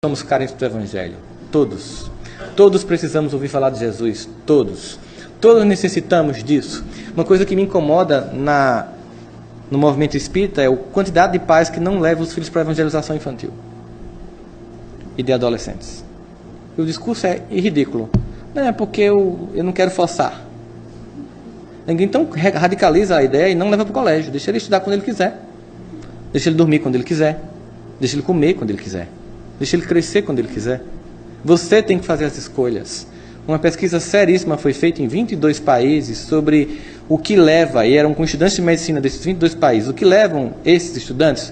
Somos carentes do Evangelho, todos. Todos precisamos ouvir falar de Jesus, todos. Todos necessitamos disso. Uma coisa que me incomoda no movimento espírita é a quantidade de pais que não levam os filhos para a evangelização infantil e de adolescentes. E o discurso é ridículo. Não é porque eu não quero forçar. Ninguém então radicaliza a ideia e não leva para o colégio. Deixa ele estudar quando ele quiser. Deixa ele dormir quando ele quiser. Deixa ele comer quando ele quiser. Deixa ele crescer quando ele quiser. Você tem que fazer as escolhas. Uma pesquisa seríssima foi feita em 22 países sobre o que leva, e eram com estudantes de medicina desses 22 países, o que levam esses estudantes,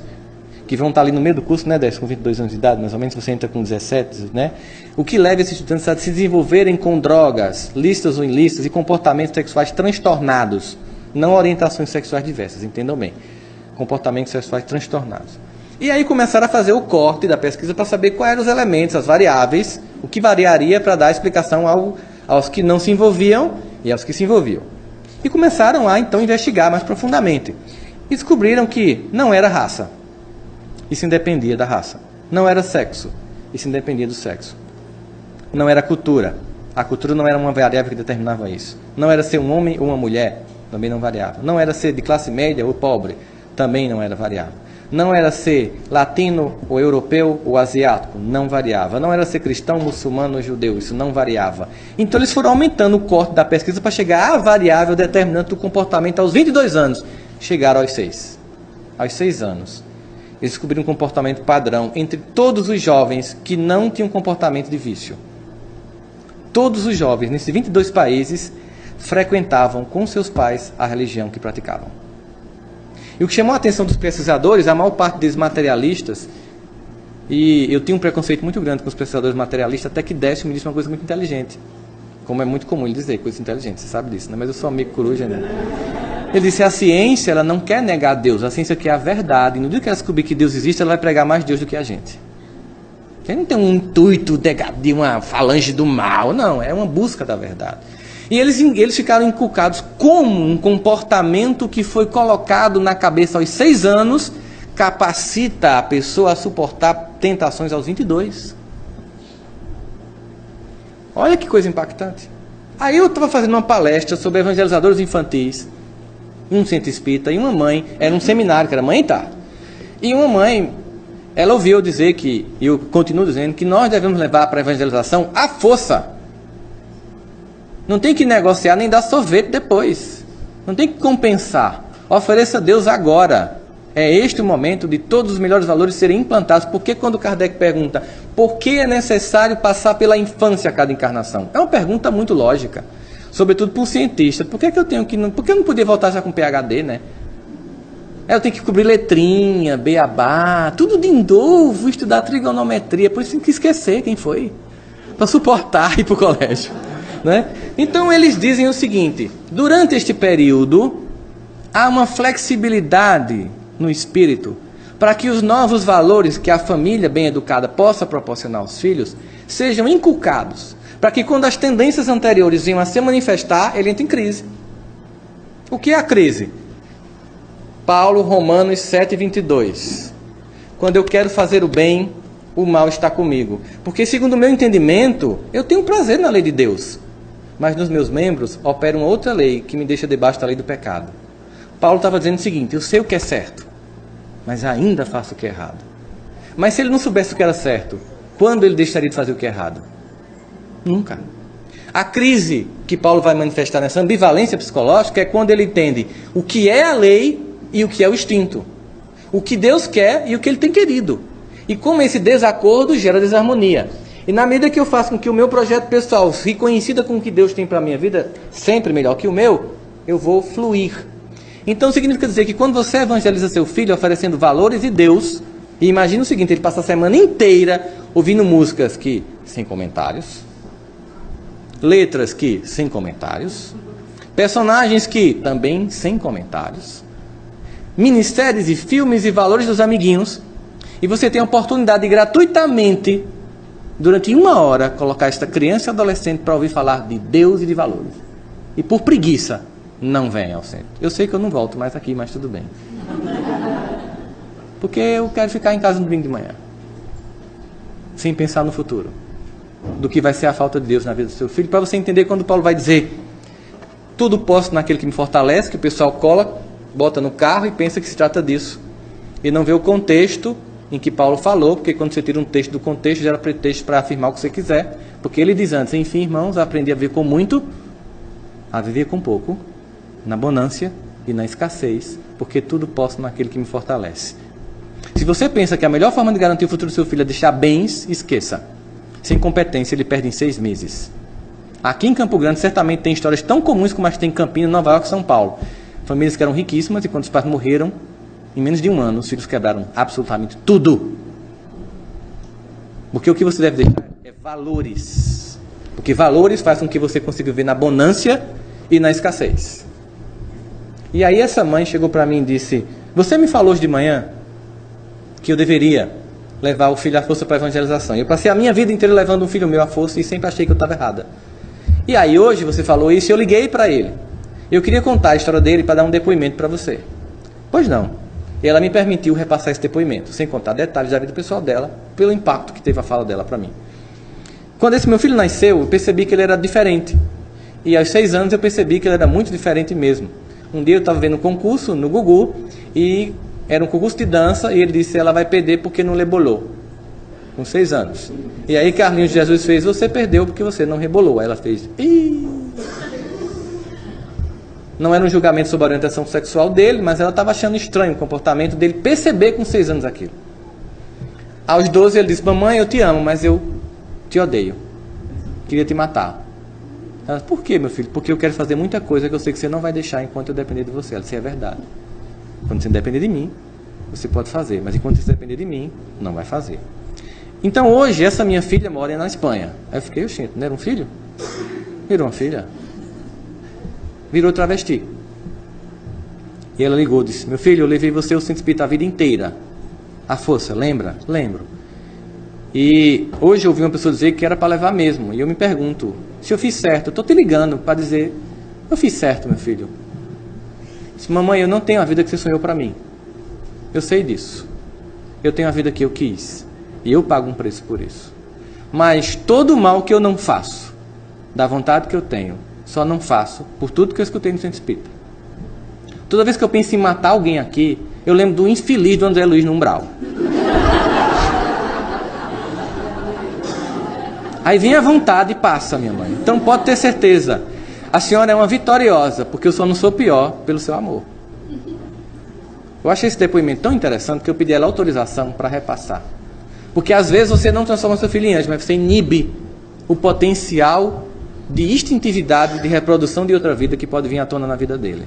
que vão estar ali no meio do curso, né, com 22 anos de idade, mais ou menos, você entra com 17, né? O que leva esses estudantes a se desenvolverem com drogas, lícitas ou ilícitas, e comportamentos sexuais transtornados, não orientações sexuais diversas, entendam bem. Comportamentos sexuais transtornados. E aí começaram a fazer o corte da pesquisa para saber quais eram os elementos, as variáveis, o que variaria para dar explicação aos que não se envolviam e aos que se envolviam. E começaram a, então, investigar mais profundamente. E descobriram que não era raça. Isso independia da raça. Não era sexo. Isso independia do sexo. Não era cultura. A cultura não era uma variável que determinava isso. Não era ser um homem ou uma mulher. Também não variava. Não era ser de classe média ou pobre. Também não era variável. Não era ser latino ou europeu ou asiático, não variava. Não era ser cristão, muçulmano ou judeu, isso não variava. Então eles foram aumentando o corte da pesquisa para chegar à variável determinante do comportamento aos 22 anos. Chegaram aos 6. Aos 6 anos. Eles descobriram um comportamento padrão entre todos os jovens que não tinham comportamento de vício. Todos os jovens, nesses 22 países, frequentavam com seus pais a religião que praticavam. E o que chamou a atenção dos pesquisadores, a maior parte deles materialistas, e eu tinha um preconceito muito grande com os pesquisadores materialistas, até que Décio me disse uma coisa muito inteligente. Como é muito comum ele dizer coisas inteligentes, você sabe disso, né? Mas eu sou amigo coruja, né? Ele disse, a ciência ela não quer negar Deus, a ciência quer a verdade. E no dia que ela descobrir que Deus existe, ela vai pregar mais Deus do que a gente. Ele não tem um intuito de uma falange do mal, não, é uma busca da verdade. E eles ficaram inculcados como um comportamento que foi colocado na cabeça aos 6 anos capacita a pessoa a suportar tentações aos 22. Olha que coisa impactante. Aí eu estava fazendo uma palestra sobre evangelizadores infantis, um centro espírita e uma mãe, era um seminário que era mãe e tarde. E uma mãe, ela ouviu dizer que, e eu continuo dizendo, que nós devemos levar para a evangelização à força. Não tem que negociar nem dar sorvete depois. Não tem que compensar. Ofereça a Deus agora. É este o momento de todos os melhores valores serem implantados. Porque quando Kardec pergunta por que é necessário passar pela infância a cada encarnação? É uma pergunta muito lógica. Sobretudo para um cientista. Por que eu não podia voltar já com PhD, né? Eu tenho que cobrir letrinha, beabá, tudo de novo, estudar trigonometria. Por isso tem que esquecer quem foi. Para suportar ir para o colégio. Né? Então eles dizem o seguinte, durante este período há uma flexibilidade no espírito para que os novos valores que a família bem educada possa proporcionar aos filhos sejam inculcados, para que quando as tendências anteriores venham a se manifestar, ele entre em crise. O que é a crise? Paulo, Romanos 7:22. Quando eu quero fazer o bem, o mal está comigo, porque segundo o meu entendimento, eu tenho prazer na lei de Deus. Mas nos meus membros opera uma outra lei que me deixa debaixo da lei do pecado. Paulo estava dizendo o seguinte, eu sei o que é certo, mas ainda faço o que é errado. Mas se ele não soubesse o que era certo, quando ele deixaria de fazer o que é errado? Nunca. A crise que Paulo vai manifestar nessa ambivalência psicológica é quando ele entende o que é a lei e o que é o instinto. O que Deus quer e o que ele tem querido. E como esse desacordo gera desarmonia. E na medida que eu faço com que o meu projeto pessoal se coincida com o que Deus tem para a minha vida, sempre melhor que o meu, eu vou fluir. Então significa dizer que quando você evangeliza seu filho oferecendo valores de Deus, e imagina o seguinte, ele passa a semana inteira ouvindo músicas que sem comentários, letras que sem comentários, personagens que também sem comentários, minisséries e filmes e valores dos amiguinhos, e você tem a oportunidade de gratuitamente durante 1 hora, colocar esta criança e adolescente para ouvir falar de Deus e de valores. E por preguiça, não vem ao centro. Eu sei que eu não volto mais aqui, mas tudo bem. Porque eu quero ficar em casa no domingo de manhã. sem pensar no futuro, do que vai ser a falta de Deus na vida do seu filho, para você entender quando Paulo vai dizer: tudo posso naquele que me fortalece, que o pessoal cola, bota no carro e pensa que se trata disso, e não vê o contexto em que Paulo falou, porque quando você tira um texto do contexto, gera pretexto para afirmar o que você quiser, porque ele diz antes: enfim, irmãos, aprendi a viver com muito, a viver com pouco, na bonância e na escassez, porque tudo posso naquele que me fortalece. Se você pensa que a melhor forma de garantir o futuro do seu filho é deixar bens, esqueça. Sem competência, ele perde em 6 meses. Aqui em Campo Grande, certamente tem histórias tão comuns como as que tem em Campinas, Nova York e São Paulo. Famílias que eram riquíssimas e quando os pais morreram, em menos de um ano, os filhos quebraram absolutamente tudo. Porque o que você deve deixar é valores. Porque valores fazem com que você consiga viver na bonância e na escassez. E aí essa mãe chegou para mim e disse: você me falou hoje de manhã que eu deveria levar o filho à força para a evangelização. Eu passei a minha vida inteira levando um filho meu à força e sempre achei que eu estava errada. E aí hoje você falou isso e eu liguei para ele. Eu queria contar a história dele para dar um depoimento para você. Pois não. E ela me permitiu repassar esse depoimento, sem contar detalhes da vida pessoal dela, pelo impacto que teve a fala dela para mim. Quando esse meu filho nasceu, eu percebi que ele era diferente. E aos 6 anos eu percebi que ele era muito diferente mesmo. Um dia eu estava vendo um concurso no Gugu e era um concurso de dança e ele disse: ela vai perder porque não rebolou. Com 6 anos. E aí Carlinhos de Jesus fez: você perdeu porque você não rebolou. Aí ela fez: ih! Não era um julgamento sobre a orientação sexual dele, mas ela estava achando estranho o comportamento dele perceber com 6 anos aquilo. Aos 12 ele disse: mamãe, eu te amo, mas eu te odeio. Queria te matar. Ela disse: por quê, meu filho? Porque eu quero fazer muita coisa que eu sei que você não vai deixar enquanto eu depender de você. Ela disse: é verdade. Quando você depender de mim, você pode fazer, mas enquanto você depender de mim, não vai fazer. Então hoje, essa minha filha mora na Espanha. Aí eu fiquei: oxente, não era um filho? Virou uma filha. Virou travesti. E ela ligou e disse: meu filho, eu levei você ao centro espírita a vida inteira. A força, lembra? Lembro. E hoje eu ouvi uma pessoa dizer que era para levar mesmo. E eu me pergunto, se eu fiz certo, eu estou te ligando para dizer: eu fiz certo, meu filho. Disse: mamãe, eu não tenho a vida que você sonhou para mim. Eu sei disso. Eu tenho a vida que eu quis. E eu pago um preço por isso. Mas todo o mal que eu não faço, da vontade que eu tenho, só não faço por tudo que eu escutei no centro espírita. Toda vez que eu penso em matar alguém aqui, eu lembro do infeliz do André Luiz no umbral. Aí vem a vontade e passa, minha mãe. Então pode ter certeza, a senhora é uma vitoriosa, porque eu só não sou pior pelo seu amor. Eu achei esse depoimento tão interessante que eu pedi ela autorização para repassar. Porque às vezes você não transforma seu filho em anjo, mas você inibe o potencial de instintividade, de reprodução de outra vida que pode vir à tona na vida dele.